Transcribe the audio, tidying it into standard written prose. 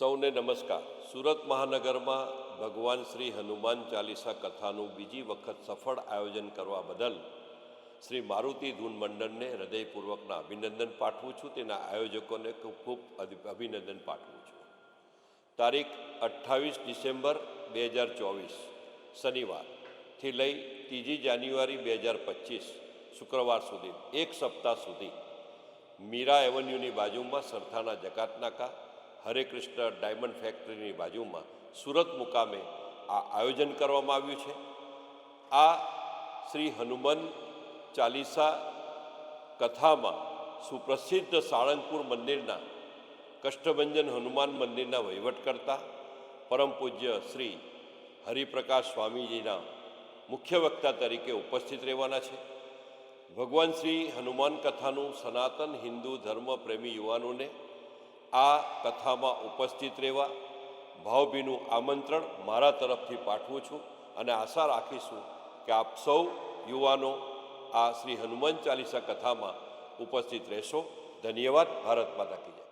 સૌને નમસ્કાર। સુરત મહાનગરમાં ભગવાન શ્રી હનુમાન ચાલીસા કથાનું બીજી વખત સફળ આયોજન કરવા બદલ શ્રી મારુતિ ધૂન મંડળને હૃદયપૂર્વકના અભિનંદન પાઠવું છું। તેના આયોજકોને ખૂબ ખૂબ અભિનંદન પાઠવું છું। તારીખ 28 ડિસેમ્બર 2024 શનિવારથી લઈ 3 જાન્યુઆરી 2025 શુક્રવાર સુધી એક સપ્તાહ સુધી મીરા એવન્યુની બાજુમાં સરથાના જકાતનાકા હરે કૃષ્ણ ડાયમંડ ફેક્ટરીની બાજુમાં સુરત મુકામે આ આયોજન કરવામાં આવ્યું છે। આ શ્રી હનુમાન ચાલીસા કથામાં સુપ્રસિદ્ધ સાળંગપુર મંદિરના કષ્ટભંજન હનુમાન મંદિરના વહીવટકર્તા પરમ પૂજ્ય શ્રી હરિપ્રકાશ સ્વામીજીના મુખ્ય વક્તા તરીકે ઉપસ્થિત રહેવાના છે। ભગવાન શ્રી હનુમાન કથાનું સનાતન હિન્દુ ધર્મ પ્રેમી યુવાનોને આ કથામાં ઉપસ્થિત રહેવા ભાવભીનું આમંત્રણ મારા તરફથી પાઠવું છું અને આશા રાખીશું કે આપ સૌ યુવાનો આ શ્રી હનુમાન ચાલીસા કથામાં ઉપસ્થિત રહેશો। ધન્યવાદ। ભારત માતા કી જય।